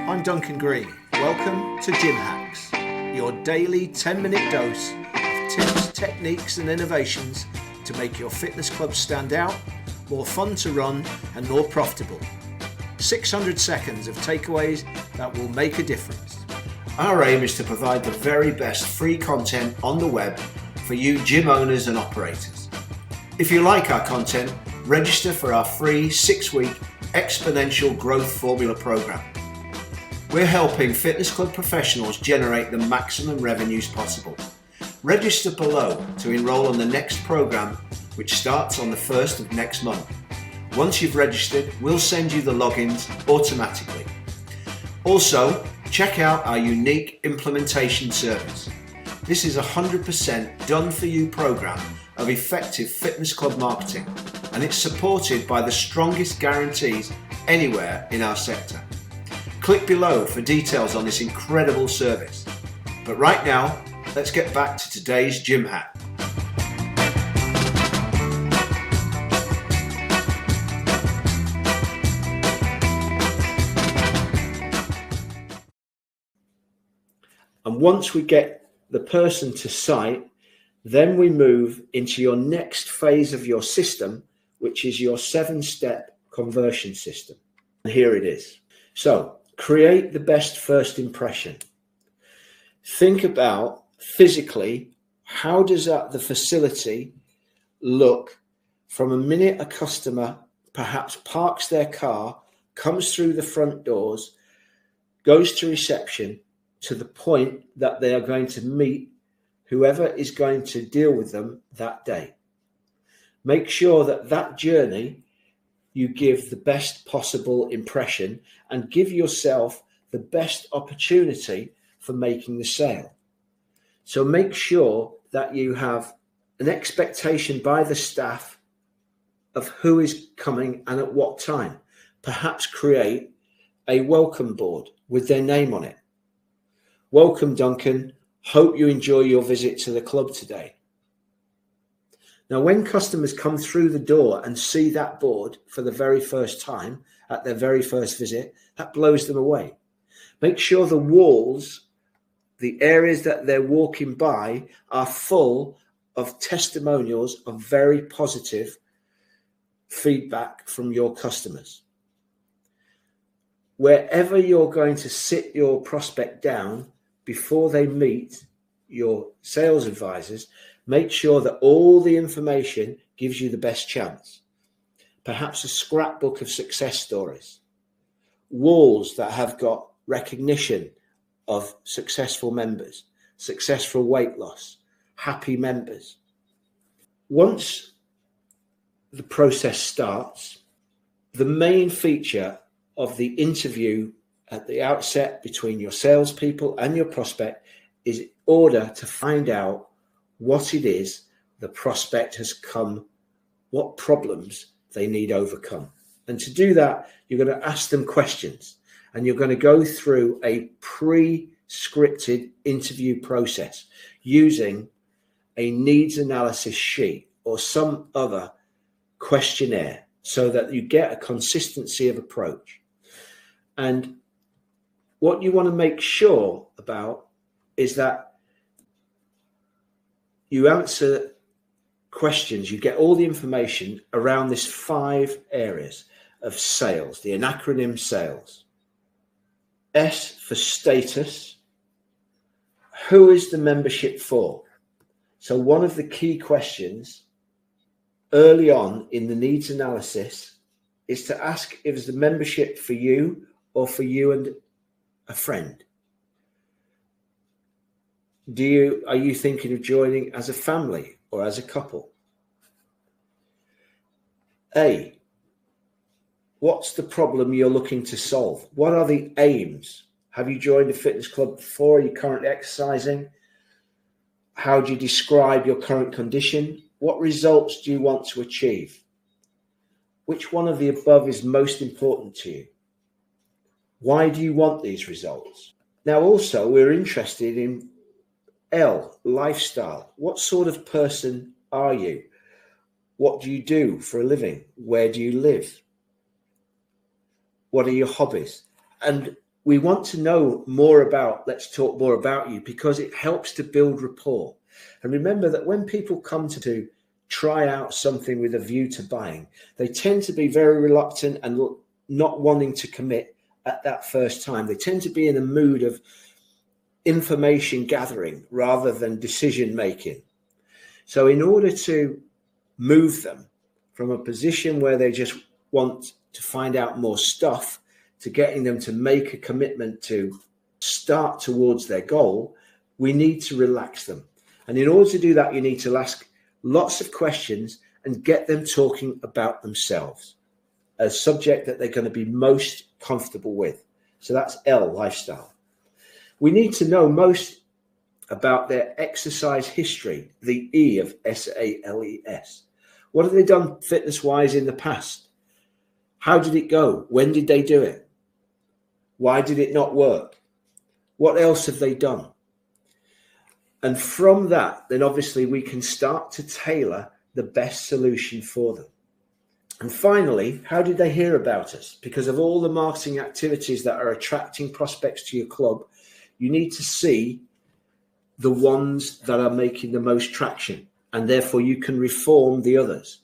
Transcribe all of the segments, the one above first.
I'm Duncan Green. Welcome to Gym Hacks, your daily 10-minute dose of tips, techniques and innovations to make your fitness club stand out, more fun to run and more profitable. 600 seconds of takeaways that will make a difference. Our aim is to provide the very best free content on the web for you gym owners and operators. If you like our content, register for our free 6-week Exponential Growth Formula program. We're helping fitness club professionals generate the maximum revenues possible. Register below to enroll on the next program, which starts on the 1st of next month. Once you've registered, we'll send you the logins automatically. Also, check out our unique implementation service. This is a 100% done-for-you program of effective fitness club marketing, and it's supported by the strongest guarantees anywhere in our sector. Click below for details on this incredible service. But right now, let's get back to today's gym hack. And once we get the person to site, then we move into your next phase of your system, which is your 7-step conversion system. And here it is. So, create the best first impression. Think about physically, how does the facility look from a minute a customer perhaps parks their car, comes through the front doors, goes to reception, to the point that they are going to meet whoever is going to deal with them that day. Make sure that that journey you give the best possible impression and give yourself the best opportunity for making the sale. So make sure that you have an expectation by the staff of who is coming and at what time. Perhaps create a welcome board with their name on it. Welcome, Duncan. Hope you enjoy your visit to the club today. Now, when customers come through the door and see that board for the very first time at their very first visit, that blows them away. Make sure the walls, the areas that they're walking by, are full of testimonials of very positive feedback from your customers. Wherever you're going to sit your prospect down before they meet your sales advisors, make sure that all the information gives you the best chance. Perhaps a scrapbook of success stories, walls that have got recognition of successful members, successful weight loss, happy members. Once the process starts, the main feature of the interview at the outset between your salespeople and your prospect is in order to find out what it is the prospect has come, what problems they need overcome. And to do that, you're going to ask them questions and you're going to go through a pre-scripted interview process using a needs analysis sheet or some other questionnaire so that you get a consistency of approach. And what you want to make sure about is that you answer questions, you get all the information around this 5 areas of sales, the acronym SALES. S for status. Who is the membership for? So one of the key questions early on in the needs analysis is to ask if it's the membership for you or for you and a friend. Are you thinking of joining as a family or as a couple? A, what's the problem you're looking to solve? What are the aims? Have you joined a fitness club before? Are you currently exercising? How do you describe your current condition? What results do you want to achieve? Which one of the above is most important to you? Why do you want these results? Now, also, we're interested in L, lifestyle. What sort of person are you? What do you do for a living? Where do you live? What are your hobbies? And we want to know more about Let's Talk More About You, because it helps to build rapport. And remember that when people come to try out something with a view to buying, they tend to be very reluctant and not wanting to commit at that first time. They tend to be in a mood of information gathering rather than decision making. So in order to move them from a position where they just want to find out more stuff to getting them to make a commitment to start towards their goal, we need to relax them. And in order to do that, you need to ask lots of questions and get them talking about themselves, a subject that they're going to be most comfortable with. So that's L, lifestyle. We need to know most about their exercise history, the E of SALES. What have they done fitness-wise in the past? How did it go? When did they do it? Why did it not work? What else have they done? And from that, then obviously we can start to tailor the best solution for them. And finally, how did they hear about us? Because of all the marketing activities that are attracting prospects to your club, you need to see the ones that are making the most traction, and therefore you can reform the others,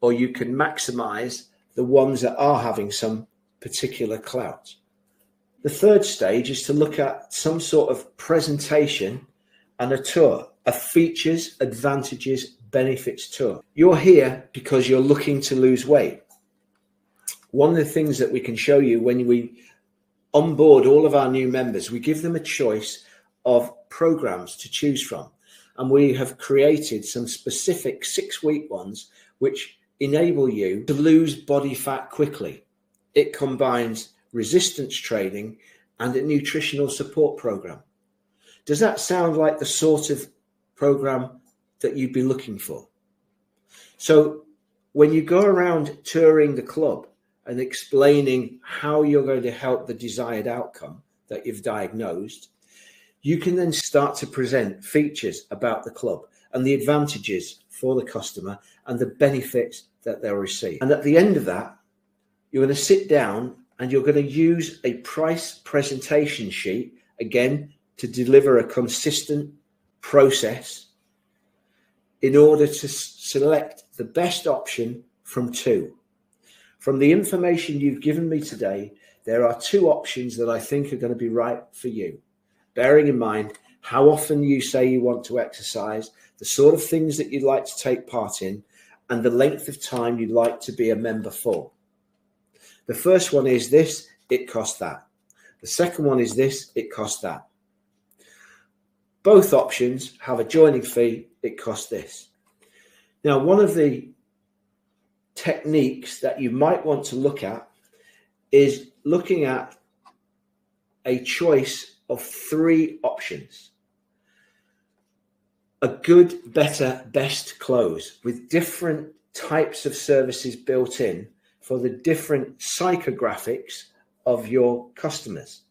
or you can maximize the ones that are having some particular clout. The third stage is to look at some sort of presentation and a tour, a features, advantages, benefits tour. You're here because you're looking to lose weight. One of the things that we can show you when we onboard all of our new members, we give them a choice of programs to choose from. And we have created some specific 6-week ones which enable you to lose body fat quickly. It combines resistance training and a nutritional support program. Does that sound like the sort of program that you'd be looking for? So when you go around touring the club and explaining how you're going to help the desired outcome that you've diagnosed, you can then start to present features about the club and the advantages for the customer and the benefits that they'll receive. And at the end of that, you're going to sit down and you're going to use a price presentation sheet, again, to deliver a consistent process in order to select the best option from 2. From the information you've given me today, there are 2 options that I think are going to be right for you. Bearing in mind how often you say you want to exercise, the sort of things that you'd like to take part in, and the length of time you'd like to be a member for. The first one is this, it costs that. The second one is this, it costs that. Both options have a joining fee, it costs this. Now, one of the techniques that you might want to look at is looking at a choice of 3 options. A good, better, best close with different types of services built in for the different psychographics of your customers.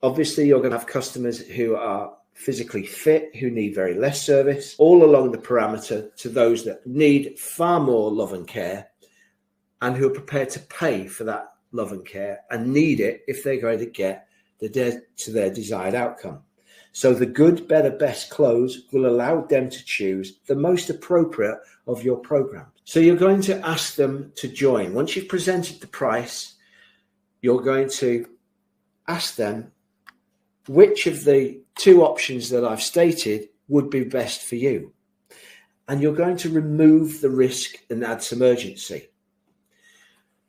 Obviously, you're going to have customers who are physically fit, who need very less service, all along the parameter to those that need far more love and care and who are prepared to pay for that love and care and need it if they're going to get to their desired outcome. So the good, better, best close will allow them to choose the most appropriate of your program. So you're going to ask them to join. Once you've presented the price, you're going to ask them which of the 2 options that I've stated would be best for you. And you're going to remove the risk and add some urgency.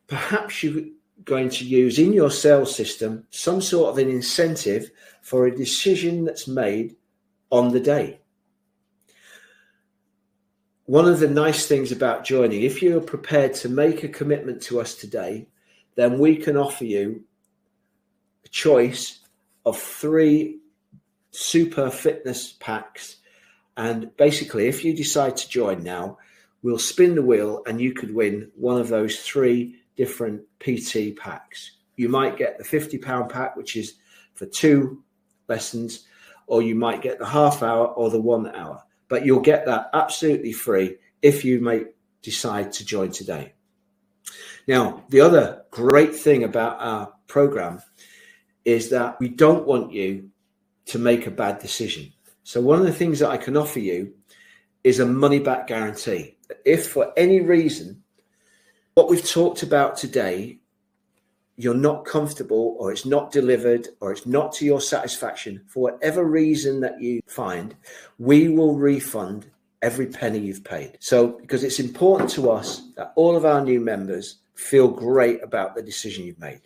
Perhaps you're going to use in your sales system some sort of an incentive for a decision that's made on the day. One of the nice things about joining, if you're prepared to make a commitment to us today, then we can offer you a choice of 3 super fitness packs. And basically, if you decide to join now, we'll spin the wheel and you could win one of those 3 different PT packs. You might get the £50 pack, which is for 2 lessons, or you might get the half hour or the 1 hour. But you'll get that absolutely free if you decide to join today. Now, the other great thing about our program is that we don't want you to make a bad decision. So one of the things that I can offer you is a money back guarantee. If for any reason what we've talked about today, you're not comfortable, or it's not delivered, or it's not to your satisfaction, for whatever reason that you find, we will refund every penny you've paid. So because it's important to us that all of our new members feel great about the decision you've made.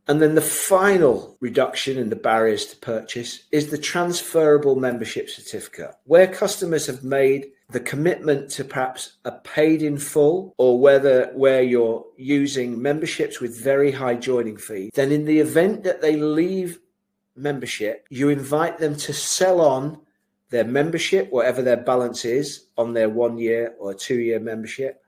And then the final reduction in the barriers to purchase is the transferable membership certificate, where customers have made the commitment to perhaps a paid in full, or where you're using memberships with very high joining fees. Then in the event that they leave membership, you invite them to sell on their membership, whatever their balance is on their 1 year or 2 year membership,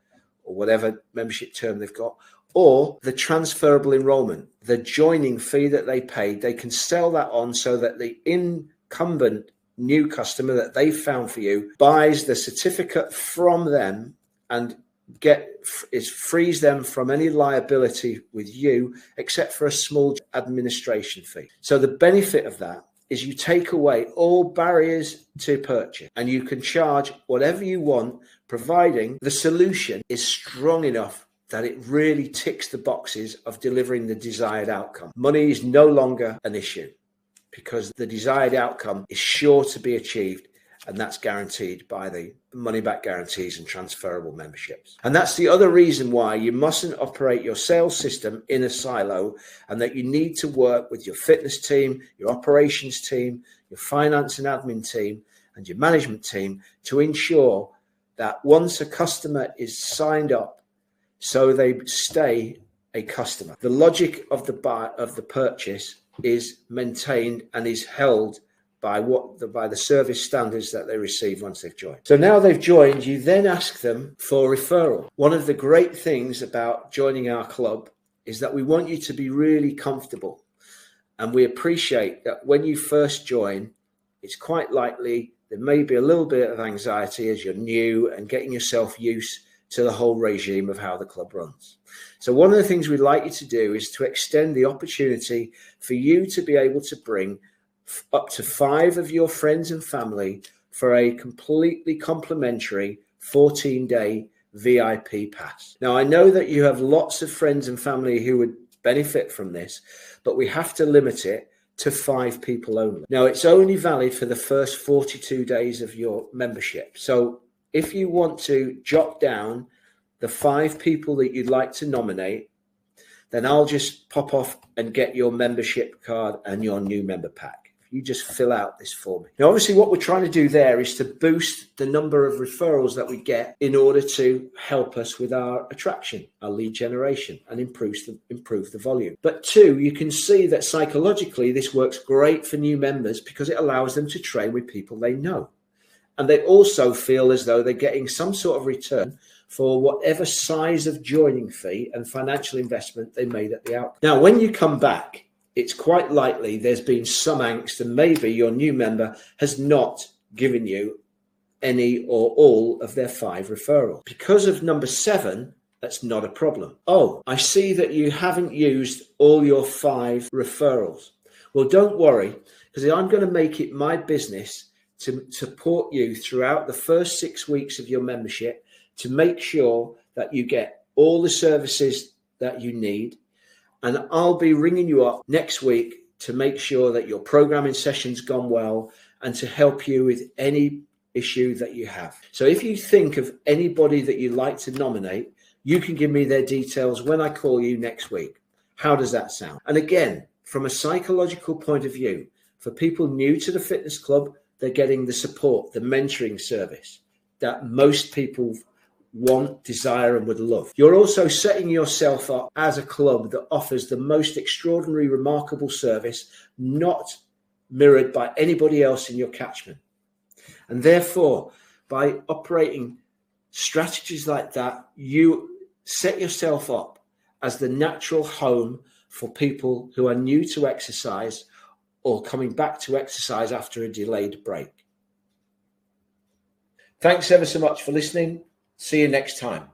or whatever membership term they've got, or the transferable enrollment, the joining fee that they paid, they can sell that on so that the incumbent new customer that they found for you buys the certificate from them and frees them from any liability with you, except for a small administration fee. So the benefit of that is you take away all barriers to purchase, and you can charge whatever you want, providing the solution is strong enough that it really ticks the boxes of delivering the desired outcome. Money is no longer an issue, because the desired outcome is sure to be achieved, and that's guaranteed by the money back guarantees and transferable memberships. And that's the other reason why you mustn't operate your sales system in a silo, and that you need to work with your fitness team, your operations team, your finance and admin team, and your management team to ensure that once a customer is signed up, so they stay a customer. The logic of the purchase is maintained and is held by the service standards that they receive once they've joined. So now they've joined, you then ask them for referral. One of the great things about joining our club is that we want you to be really comfortable, and we appreciate that when you first join, it's quite likely there may be a little bit of anxiety as you're new and getting yourself used to the whole regime of how the club runs. So one of the things we'd like you to do is to extend the opportunity for you to be able to bring up to 5 of your friends and family for a completely complimentary 14-day VIP pass. Now, I know that you have lots of friends and family who would benefit from this, but we have to limit it to 5 people only. Now, it's only valid for the first 42 days of your membership. So if you want to jot down the 5 people that you'd like to nominate, then I'll just pop off and get your membership card and your new member pack. You just fill out this form. Now, obviously, what we're trying to do there is to boost the number of referrals that we get in order to help us with our attraction, our lead generation, and improve the volume. But 2, you can see that psychologically, this works great for new members because it allows them to train with people they know. And they also feel as though they're getting some sort of return for whatever size of joining fee and financial investment they made at the outcome. Now, when you come back, it's quite likely there's been some angst, and maybe your new member has not given you any or all of their 5 referrals. Because of number 7, that's not a problem. Oh, I see that you haven't used all your 5 referrals. Well, don't worry, because I'm going to make it my business to support you throughout the first 6 weeks of your membership to make sure that you get all the services that you need. And I'll be ringing you up next week to make sure that your programming session's gone well and to help you with any issue that you have. So if you think of anybody that you'd like to nominate, you can give me their details when I call you next week. How does that sound? And again, from a psychological point of view, for people new to the fitness club, they're getting the support, the mentoring service that most people want, desire, and would love. You're also setting yourself up as a club that offers the most extraordinary, remarkable service, not mirrored by anybody else in your catchment. And therefore, by operating strategies like that, you set yourself up as the natural home for people who are new to exercise or coming back to exercise after a delayed break. Thanks ever so much for listening. See you next time.